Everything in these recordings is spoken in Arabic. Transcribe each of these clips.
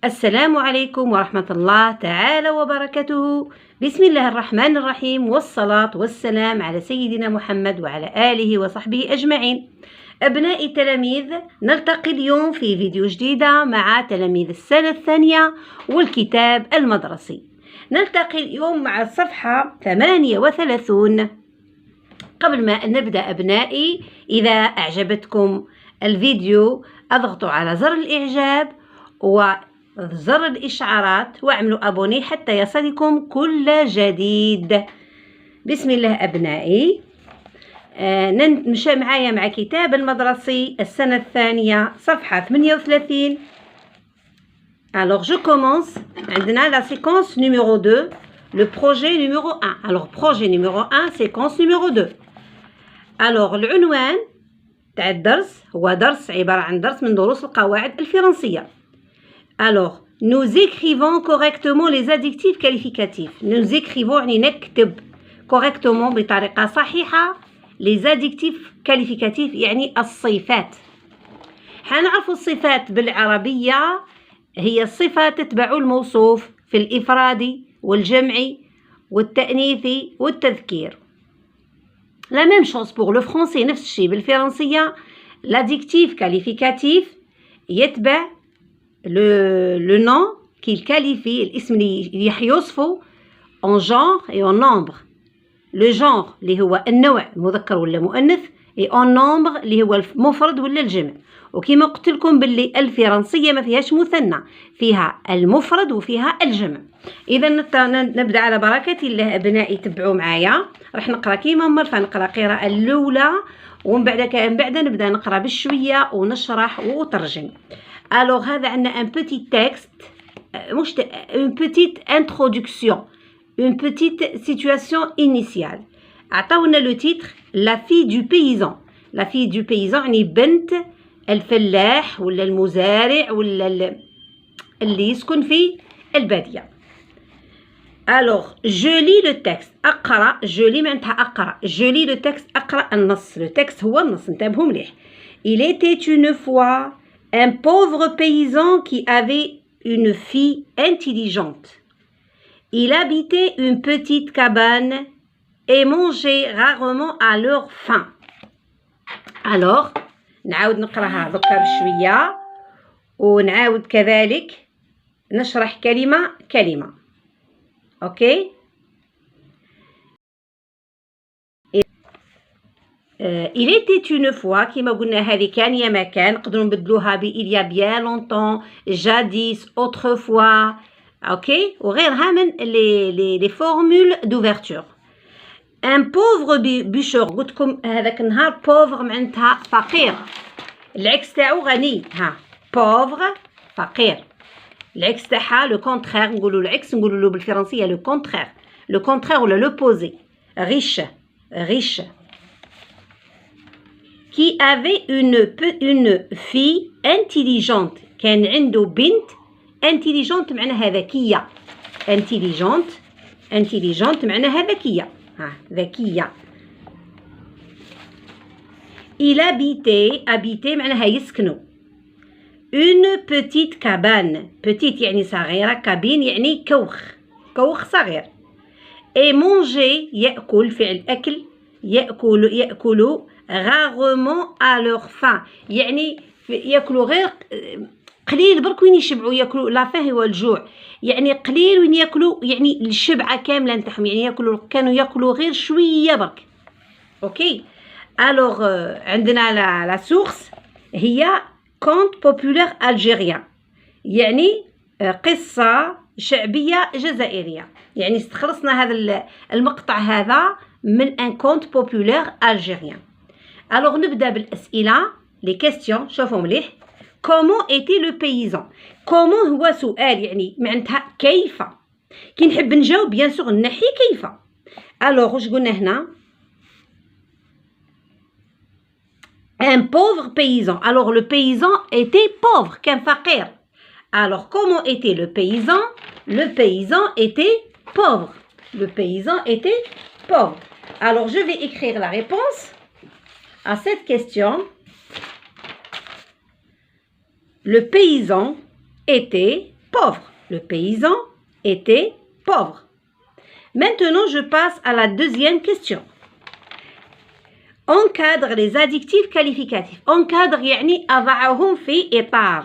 السلام عليكم ورحمة الله تعالى وبركاته. بسم الله الرحمن الرحيم، والصلاة والسلام على سيدنا محمد وعلى آله وصحبه أجمعين. أبنائي التلاميذ، نلتقي اليوم في فيديو جديدة مع تلاميذ السنة الثانية والكتاب المدرسي. نلتقي اليوم مع الصفحة 38. قبل ما نبدأ أبنائي، إذا أعجبتكم الفيديو اضغطوا على زر الإعجاب وزر الإشعارات واعملوا أبوني حتى يصلكم كل جديد. بسم الله أبنائي، نمشي معايا مع كتاب المدرسي السنة الثانية صفحة 38. Alors je commence. عندنا la séquence numéro 2, le projet numéro 1. Alors projet numéro 1, séquence numéro 2. Alors العنوان تاع الدرس هو درس عبارة عن درس من دروس القواعد الفرنسية. Alors nous écrivons correctement les adjectifs qualificatifs. Nous écrivons يعني نكتب correctement بطريقة صحيحة les adjectifs qualificatifs يعني الصفات. حنعرفوا الصفات بالعربية هي الصفة تتبع الموصوف في الإفرادي والجمعي والتأنيثي والتذكير. La même chose pour le français، نفس الشيء بالفرنسية. l'adjectif qualificatif يتبع le nom qu'il qualifie، الاسم اللي يوصفه en genre et en nombre. le genre اللي هو النوع مذكر ولا مؤنث، et en nombre اللي هو المفرد ولا الجمع. وكما قلت لكم باللي الفرنسية ما فيهاش مثنى، فيها المفرد وفيها الجمع. إذا نبدأ على بركة الله أبنائي، تبعوا معايا. راح نقرأ كيما مر، فنقرأ قراءة الأولى ومن بعد نبدأ نقرأ بالشوية ونشرح وترجم. Alors هذا عندنا un petit texte، مش une petite introduction، une petite situation initiale. عطاونا لو تيتر la fille du paysan. la fille du paysan يعني بنت الفلاح ولا المزارع ولا اللي يسكن في البادية. Alors je lis le texte. أقرأ، je lis معناتها أقرأ. je lis le texte أقرأ النص. le texte هو النص، انتبهوا مليح. Il était une fois un pauvre paysan qui avait une fille intelligente. Il habitait une petite cabane et mangeait rarement à leur faim. Alors نعاود نقراها ذكا بشوية ونعاود كذلك نشرح كلمة كلمة. اوكي. il était une fois، كما قلنا هذه كان يا ما كان، نقدروا نبدلوها ب il y a bien longtemps، jadis، autrefois، اوكي، وغيرها من les formules d'ouverture. un pauvre bûcheron، قلت لكم هذاك النهار pauvre معناتها فقير، العكس تاعو غني. ها pauvre فقير، العكس تاعها لو كونترير، نقولوا العكس نقولوا له بالفرنسية لو كونترير. لو كونترير ولا لو بوزي. riche riche. qui avait une fille intelligente، كان عنده بنت intelligente معناها ذكية. intelligente معناها ذكية. ها ذكية. il habitait معناها يسكنوا une petite cabane. petite يعني صغيرة، cabine يعني كوخ صغير. et manger يأكل، فعل أكل، يأكلوا rarement à leur faim، يعني يأكلوا غير قليل برك وين يشبعوا. يأكلوا لا faim هو الجوع، يعني قليل وين يأكلوا يعني الشبعة كاملة نتاعهم، يعني كانوا يأكلوا غير شوية برك. اوكي. alors عندنا la source هي conte populaire algérien، يعني قصة شعبية جزائرية. يعني استخلصنا هذا المقطع هذا من un conte populaire algérien. alors نبدأ بالأسئلة les questions. شوفوا مليح. comment était le paysan. comment هو سؤال يعني معناتها كيف، كي نحب نجاوب بيان سور نحي كيف. alors واش قلنا هنا un pauvre paysan. alors le paysan était pauvre، كان فقير. alors comment était le paysan. le paysan était pauvre. le paysan était pauvre. alors je vais écrire la réponse à cette question. le paysan était pauvre. Le paysan était pauvre. Maintenant, je passe à la deuxième question. Encadre les adjectifs qualificatifs. Encadre يعني أضعهم في إطار.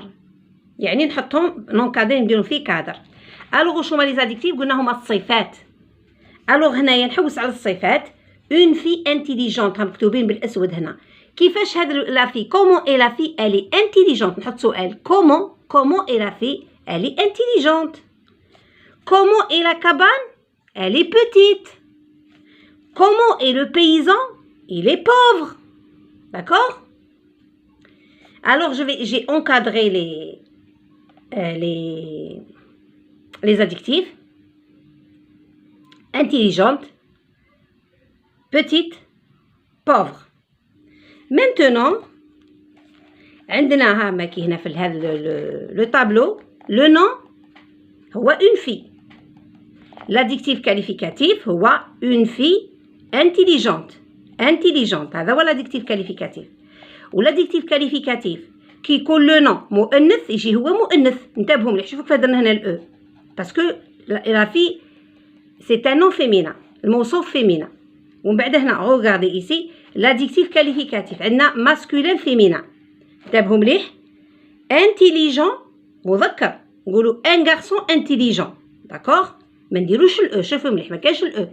يعني نحطهم نونكادر نديرهم في كادر. ألوغ شو هما لي زاديكتيف؟ قلنا هما الصفات. ألوغ هنايا نحوس على الصفات. اون في انتيليجونت مكتوبين بالأسود هنا. كيفاش هاد لا في؟ كومون اي لا في الي انتيليجونت؟ نحط سؤال كومون اي لا في الي انتيليجونت؟ كومون اي لا كابان؟ elle est petite. Comment est le paysan? Il est pauvre. D'accord? Alors j'ai encadré les adjectifs. Intelligente, petite, pauvre. Maintenant, عندنا ها ماكي هنا في هذا le tableau. Le nom هو une fille. L'adjectif qualificatif هو une fille intelligente. Intelligente هذا هو l'adjectif qualificatif. والadjectif qualificatif كي يكون لو نون مؤنث يجي هو مؤنث. انتبهوا مليح، شوفوا كيف درنا هنا الاو باسكو لا في سي ان نون فيمينا، الموصوف فيمينا. ومن بعد هنا روغاردي ايسي l'adjectif qualificatif عندنا ماسكولين فيمينا. انتبهوا مليح. انتيليجون مذكر، نقولوا ان غارسون انتيليجون. داكوغ، ما نديروش الاو. شوفوا مليح ما كاينش الاو.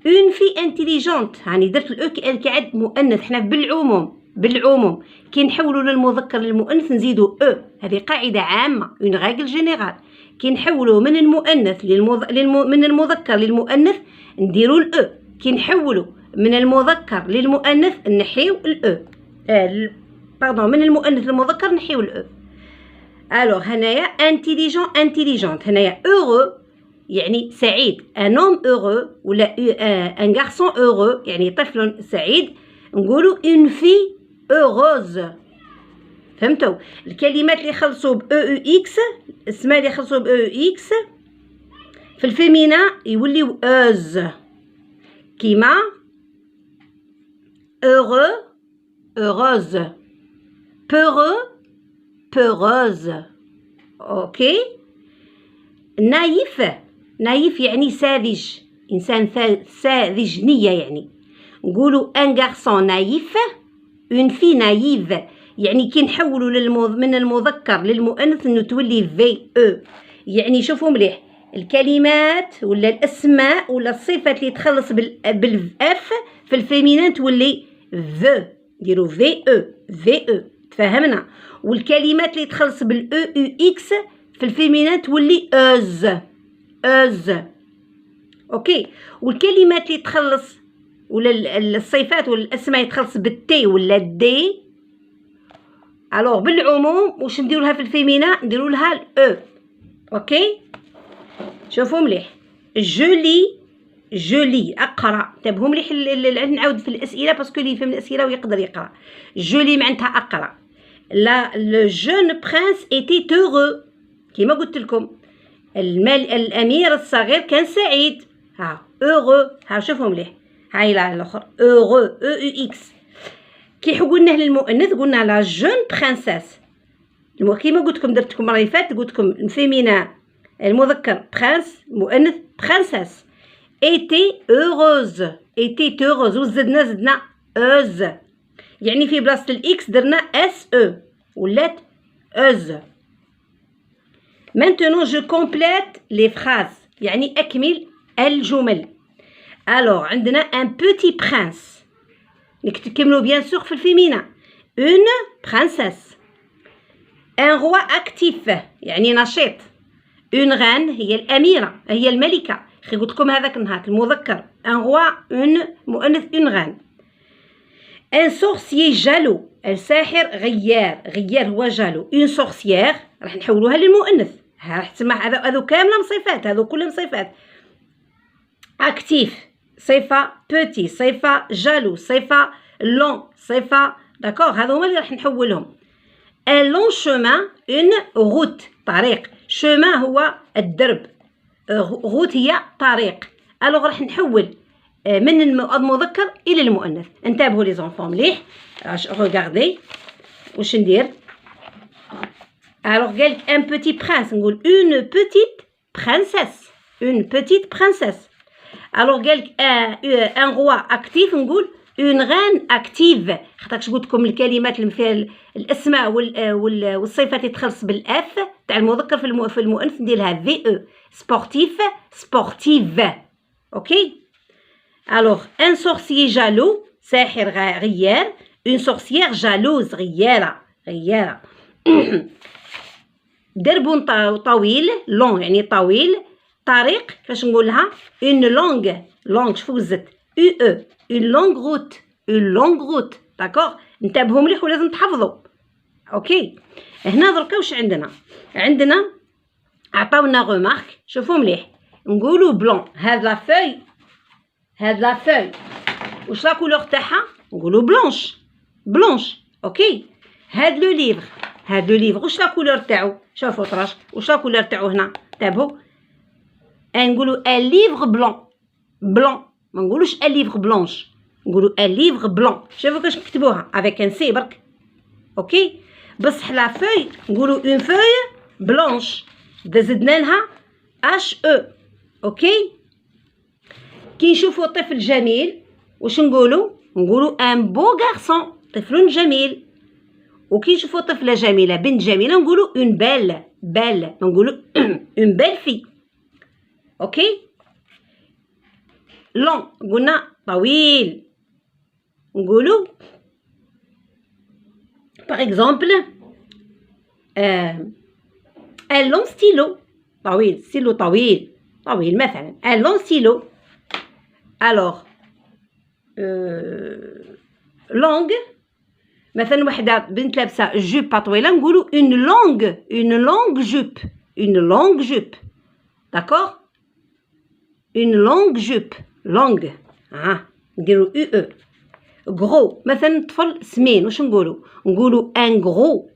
اون في انتيليجونت هاني درت الاو كيعد مؤنث. حنا بالعموم كي نحولوا للمذكر للمؤنث نزيدوا او. هذه قاعده عامه، اون ريغل جينيرال. كي نحولوا من المؤنث من المذكر للمؤنث نديروا الاو. كي نحولوا من المذكر للمؤنث نحيو الاو. باردون، من المؤنث للمذكر نحيو الاو. الوغ هنايا انتيليجونت هنايا اورو يعني سعيد. ان هوم اورو ولا ان غارسون اورو يعني طفل سعيد. نقولوا اون في اوروز. فهمتوا؟ الكلمات اللي يخلصوا ب او اكس، الاسماء اللي يخلصوا ب او اكس في الفيمينا يوليو اوز، كيما اورو اوروز، بورو بوروز. اوكي. نايف يعني ساذج، انسان ساذج نية يعني. نقولوا ان غارسون نايف، اون في نايف. يعني كي نحولوا من المذكر للمؤنث انه تولي في او. يعني شوفوا مليح، الكلمات ولا الاسماء ولا الصفات اللي تخلص بالاف في الفيمينان تولي ف. نديروا في او. تفهمنا؟ والكلمات اللي تخلص بالاو اكس في الفيمينان تولي اوز. اوكي. والكلمات اللي تخلص ولا الصفات ولا الاسماء تخلص بالتي ولا الدي، الوغ بالعموم واش نديروا لها في الفيمينا؟ نديروا لها الاو. اوكي. شوفوا مليح. جولي اقرا. انتبهوا مليح، نعاود في الاسئله باسكو اللي يفهم الاسئله ويقدر يقرا. جولي معناتها اقرا. لا لو جون برانس ايتي تورو، كيما قلت لكم الامير الصغير كان سعيد. ها اورو. ها شوفوا مليح، هاي لا الاخر اورو او اكس. كي حولناه للمؤنث قلنا لا جون برانسيس. كيما قلت لكم درت لكم المره اللي فاتت قلت لكم الفيمينا المذكر برانس، المؤنث برانسيس. ايتي اوروز وزدنا اوز. يعني في بلاصه الاكس درنا اس او ولات اوز. maintenant je complète les phrases يعني اكمل الجمل. alors عندنا un petit prince نكملوا بيان سور في الفيمينا. une princesse. un roi actif يعني نشيط. une reine هي الاميره، هي الملكه. قلت لكم هذاك النهار المذكر un roi une مؤنث une reine. un sorcier jaloux الساحر غيار هو جالو. une sorcière راح نحولوها للمؤنث. راح تسمع هذو كامله من صفات، هذو كلهم صفات. actif صفه، petit صفه، جالو صفه، long صفه. داكوغ، هذو هما اللي راح نحولهم. un long chemin une route طريق. chemin هو الدرب، route هي طريق. الوغ راح نحول من المذكر الى المؤنث. انتبهوا لي زونفون مليح. ريغاردي واش ندير. Alors قالك un petit prince نقول une petite princesse. Une petite princesse. Alors قالك un roi actif نقول une reine active. خاطرش قلت لكم الكلمات اللي فيها الاسماء والصفات يتخلص بالاف تاع المذكر في المؤنث نديرها في او. سبورتيف سبورتيف. اوكي. Alors un sorcier jaloux ساحر غيار. une sorcière jalouse غيارة. درب طويل long يعني طويل. طريق كيفاش نقولها une longue شوفوا زدت UE une longue route داكوغ. انتبهوا مليح ولازم تحفظوا. اوكي. هنا دركا واش عندنا عطاونا غومارك. شوفوا مليح نقولوا بلون. هاد لا فوي واش لا كولور تاعها نقولوا بلونش. اوكي. هاد لو ليفر واش لا كولور تاعو شوفوا طراش واش لا كولور تاعو هنا انتبهوا نقولوا ان ليفر بلون ما نقولوش ان ليفر بلونش نقولوا ان ليفر بلون. شوفوا كاش نكتبوها افيك ان سي برك. اوكي. بصح لا فوي نقولوا اون فوي بلونش زدنا لها اش او. اوكي. كي نشوفوا طفل جميل واش نقولوا ان بو غارسون طفل جميل. وكي نشوفوا طفله جميله بنت جميله نقولوا اون بال نقولوا اون بال في. اوكي. لون قلنا طويل نقولوا باغ اكزومبل ان لون ستيلو طويل. ستيلو طويل مثلا ان لون ستيلو. الوغ لونغ مثلا وحده بنت لابسه جوب طويله نقولوا اون لونغ جوب داكوغ. اون لونغ جوب لونغ نديروا او. غرو مثلا طفل سمين واش نقولوا ان غرو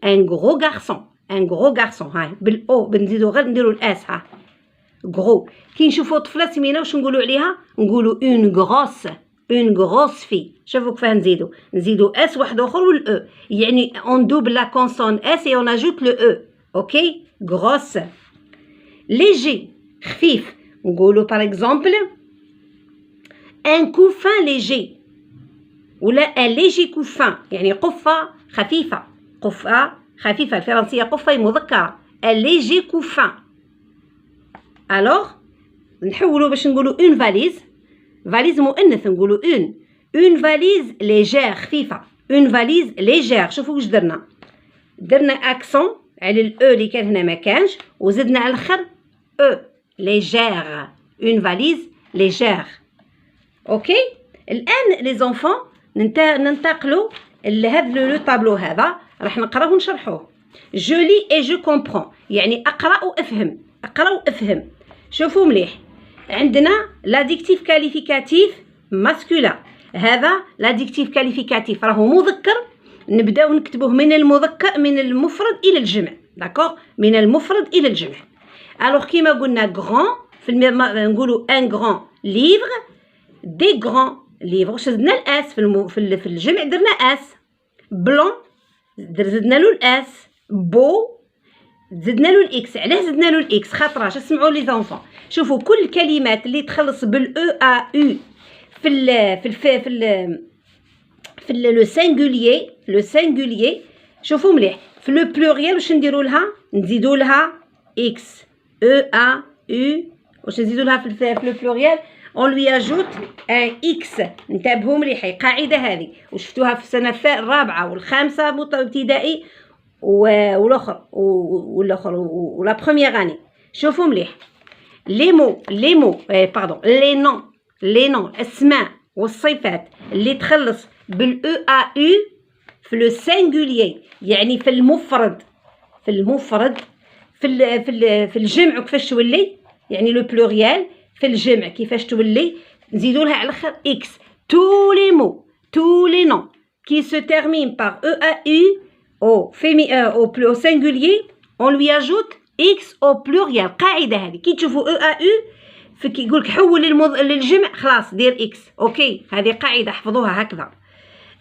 غارسون هاي بالاو بنزيدو غير نديروا الاس غرو. كي نشوفوا طفله سمينه واش نقولوا عليها نقولوا اون غروس في. شوفوا كيفاه نزيدو اس واحد اخر والاو يعني اون دوبل لا كونسون اس اي اون اجوت لو او. اوكي. غروس. ليجي خفيف نقولوا باغ اكزومبل ان كوفان ليجي ولا ان ليجي كوفان يعني قفه خفيفه. الفرنسيه قفه مذكره ان ليجي كوفان. الوغ نحولوا باش نقولوا اون فاليز مؤنث نقولوا اون فاليز ليجير خفيفه. اون فاليز ليجير. شوفوا واش درنا اكسون على الاو اللي كان هنا ما كانش وزدنا على الاخر او ليجير. اون فاليز ليجير. اوكي. الان لي زونفون ننتقلوا لهذا لو طابلو هذا راح نقراه ونشرحوه. جو لي اي جو كومبرون يعني اقرا وافهم. شوفوا مليح عندنا لاديكتيف كاليفيكاتيف ماسكولا. هذا لاديكتيف كاليفيكاتيف راهو مذكر نبداو نكتبوه من المفرد الى الجمع. داكوغ. من المفرد الى الجمع. الوغ كيما قلنا غران نقولوا ان غران ليفر دي غران ليفر. واش زدنا الاس في الجمع درنا اس. بلون زدنا له الاس. بو زدنا له الاكس. علاه زدنا له الاكس خاطراش اسمعوا لي زونفون شوفوا كل الكلمات اللي تخلص بالاو ا يو في لو سينغوليي شوفوا مليح في لو بلوريال واش نديروا لها نزيدوا لها اكس او ا يو. واش نزيدوا لها في لو بلوريال on lui ajoute un x. انتبهوا مليح القاعده هذه وشفتوها في السنه الرابعه والخامسه ابتدائي والاخر ولا بروميير اني. شوفوا مليح لي نون الاسماء والصفات اللي تخلص بالاو ا يو في لو سينغوليي يعني في الجمع كيفاش تولي يعني لو بلوريال في الجمع كيفاش تولي نزيدوا لها على الاخر اكس. tous les noms qui se terminent par EAU au singulier on lui ajoute x au pluriel. قاعده هذه كي تشوفوا EAU يقول لك حول للجمع خلاص دير اكس. اوكي. هذه قاعده احفظوها هكذا.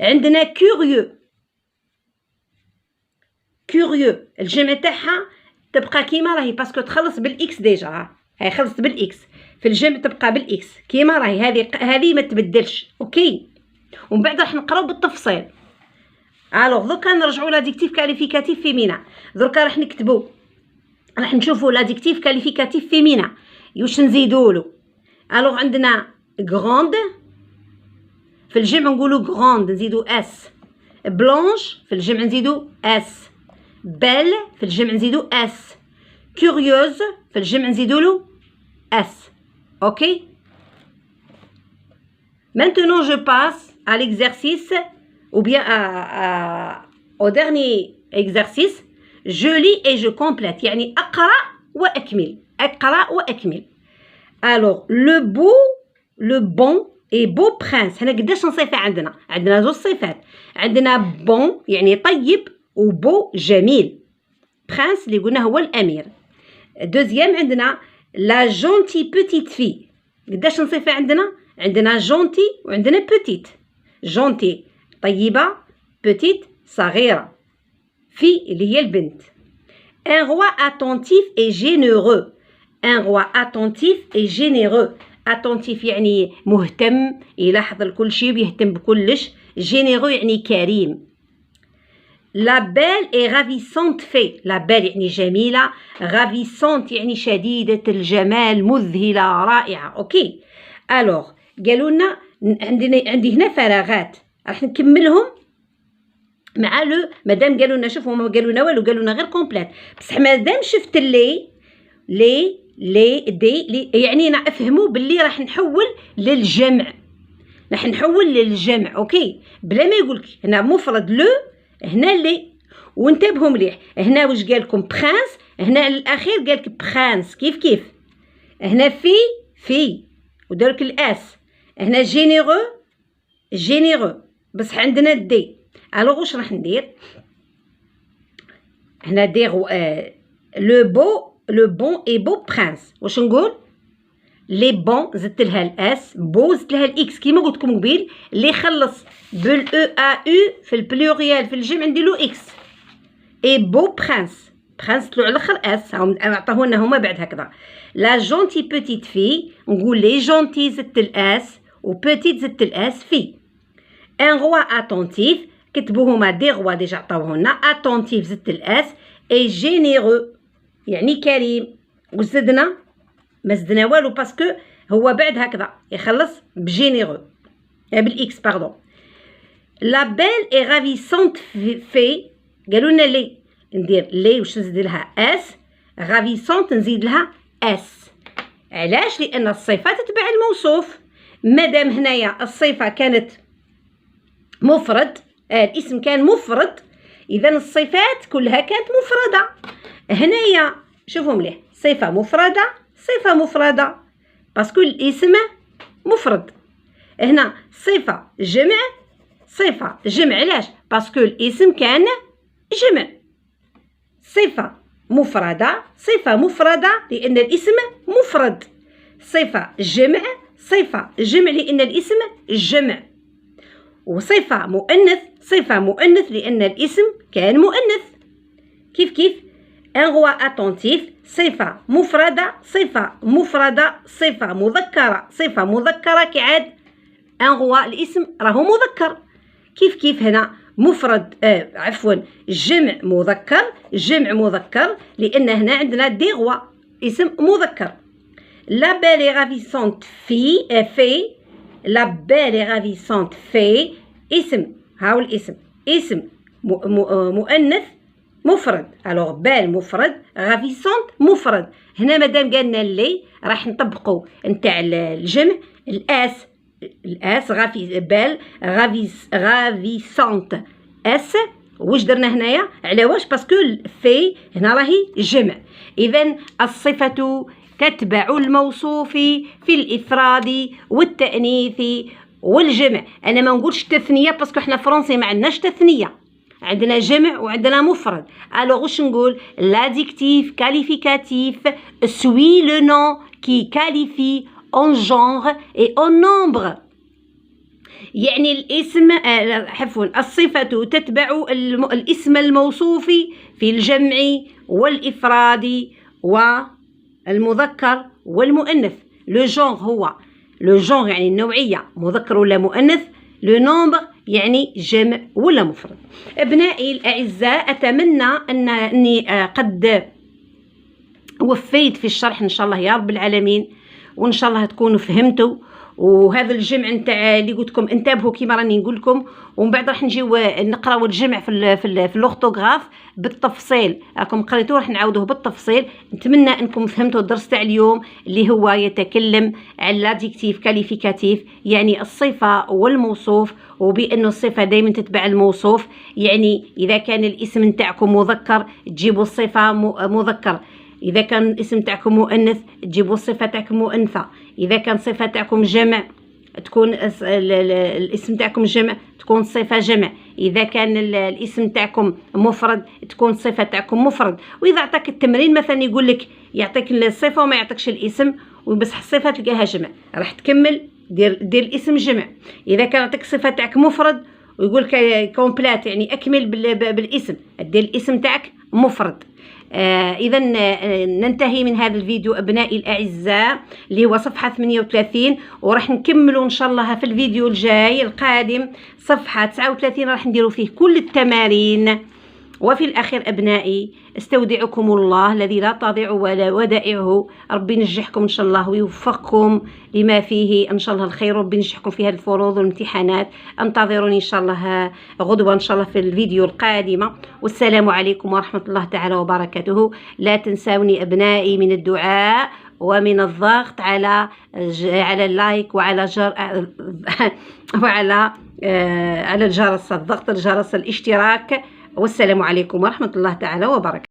عندنا curieux الجمع تاعها تبقى كيما راهي باسكو تخلص بالاكس ديجا، هاي خلصت بالاكس، في الجمع تبقى بالاكس كيما راهي، هذه ما تبدلش. اوكي، ومن بعد راح نقراو بالتفصيل. الوغ دوكا نرجعوا لاديكتيف كاليفيكاتيف فيمينا. دركا راح نكتبوا، راح نشوفوا لاديكتيف كاليفيكاتيف فيمينا واش نزيدولو. الوغ عندنا غروند، في الجمع نقولوا غروند نزيدو اس. بلونش في الجمع نزيدو اس. بيل في الجمع نزيدو اس. كوريوز في الجمع نزيدولو اس. اوكي. Maintenant je passe à l'exercice ou bien au dernier exercice. Je lis et je complète. يعني أقرأ وأكمل. أقرأ وأكمل. Alors le bon et beau prince. هنا قداش نصيفة عندنا؟ عندنا زوج صفات. عندنا bon يعني طيب وبو جميل. prince اللي قلنا هو الأمير. دوزيام عندنا la gentille petite fille. قداش نصيفة عندنا؟ عندنا جونتي وعندنا بوتيت. جونتي طيبة، بوتيت صغيرة، في اللي هي البنت. un roi attentif et généreux. un roi attentif et généreux. attentif يعني مهتم، يلاحظ الكل شيء ويهتم بكلش. généreux يعني كريم. la belle et ravissante fée. la belle يعني جميلة، ravissante يعني شديدة الجمال، مذهلة، رائعة. اوكي. الوغ قالوا لنا عندي هنا فراغات راح نكملهم مع لو. مادام قالوا لنا شوفوا ما قالوا لنا والو، قالوا لنا غير كومبليت، بصح مادام شفت لي دي يعني انا افهموا باللي راح نحول للجمع. راح نحول للجمع. اوكي، بلا ما يقولك هنا مفرد لو، هنا لي. وانتبهوا مليح، هنا واش قال لكم برانس، هنا الاخير قال لك برانس. كيف هنا في ودارك الاس. هنا جينيرو بصح عندنا دي. الوغ واش راح ندير هنا؟ دير لو بون اي بو برانس. واش نقول؟ لي بون زدت لها الاس، بو زدت لها الاكس كيما قلت لكم قبيل. اللي خلص بالاو ا او في البلوريال في الجمع نديرلو اكس. اي بو برانس، برانس طلعوا على الاخر اس، هم عطاونا هما بعد هكذا. لا جونتي بوتيت في، نقول لي جونتي زدت الاس وبوتيت زدت الاس في. ان روا اتونتيف، كتبوا هما دي روا ديجا عطاوهولنا. اتونتيف زدت الاس. اي جينيرو يعني كريم. وزدنا ما زدنا والو باسكو هو بعد هكذا يخلص بجينيرو بالاكس باردون. لا بيل اي رافيسونت في، قالوا لنا لي، ندير لي واش نزيد لها اس. رافيسونت نزيد لها اس. علاش؟ لان الصفه تتبع الموصوف. مادام هنايا الصفه كانت مفرد، الاسم كان مفرد، اذا الصفات كلها كانت مفرده. هنايا شوفوا مليح، صفه مفرده باسكو الاسم مفرد. هنا صفه جمع علاش؟ باسكو الاسم كان جمع. صفه مفرده لان الاسم مفرد. صفه جمع لان الاسم جمع. وصفه مؤنث لان الاسم كان مؤنث. كيف ان روا اتونتيف صفه مفرده، صفه مذكره كعاد ان روا الاسم راهو مذكر. كيف هنا مفرد جمع مذكر لان هنا عندنا دي روا اسم مذكر. لا بيل رافيسونت في لا بيل رافيسونت في اسم، هاو الاسم اسم مؤنث مفرد. الوغ بال مفرد، رافيسونت مفرد. هنا مادام قالنا لي راح نطبقوا نتاع الجمع. الاس بال رافيسونت اس. واش درنا هنايا؟ على واش؟ باسكو في هنا راهي جمع. اذا الصفه تتبع الموصوف في الافراد والتانيث والجمع. انا ما نقولش تثنيه باسكو احنا فرونسي ما عندناش تثنيه، عندنا جمع وعندنا مفرد. الوغ واش نقول؟ l'adjectif qualificatif suit le nom qui qualifie en genre et en nombre. يعني الاسم عفوا الصفة تتبع الاسم الموصوف في الجمع والإفراد والمذكر والمؤنث. لو جونغ هو لو جونغ يعني النوعية، مذكر ولا مؤنث. لو نومبر يعني جمع ولا مفرد. أبنائي الأعزاء، أتمنى أني قد وفيت في الشرح إن شاء الله يا رب العالمين، وإن شاء الله تكونوا فهمتوا. وهذا الجمع نتاع اللي قلت لكم انتبهوا كيما راني نقول لكم، ومن بعد راح نجيو نقراو الجمع في الاورثوغراف بالتفصيل. راكم قريتوه، راح نعاودوه بالتفصيل. نتمنى انكم فهمتوا الدرس تاع اليوم اللي هو يتكلم على لادجيكتيف كاليفيكاتيف، يعني الصفه والموصوف، وبانه الصفه دائما تتبع الموصوف. يعني اذا كان الاسم نتاعكم مذكر تجيبوا الصفه مذكر، إذا كان الاسم تاعكم مؤنث تجيبوا الصفة تاعكم مؤنثة، إذا كان صفة تاعكم جمع تكون الاسم تاعكم جمع تكون الصفة جمع، إذا كان الاسم تاعكم مفرد تكون الصفة تاعكم مفرد. وإذا عطاك التمرين مثلا يقول لك يعطيك الصفة وما يعطيكش الاسم وبس الصفة تلقاها جمع، راح تكمل دير الاسم جمع. إذا كان يعطيك الصفة تاعك مفرد ويقول لك كومبلات يعني أكمل بالاسم، دير الاسم تاعك مفرد. إذا ننتهي من هذا الفيديو أبنائي الأعزاء اللي هو صفحة 38، وراح نكملوا إن شاء الله في الفيديو الجاي القادم صفحة 39 راح نديروا فيه كل التمارين. وفي الأخير أبنائي استودعكم الله الذي لا تضيع ولا ودائعه. ربي ينجحكم إن شاء الله ويوفقكم لما فيه إن شاء الله الخير. ربي ينجحكم في هذه الفروض والامتحانات. انتظروني إن شاء الله غدوة إن شاء الله في الفيديو القادمة. والسلام عليكم ورحمة الله تعالى وبركاته. لا تنسوني أبنائي من الدعاء ومن الضغط على اللايك وعلى على الجرس، الضغط الجرس الاشتراك. والسلام عليكم ورحمة الله تعالى وبركاته.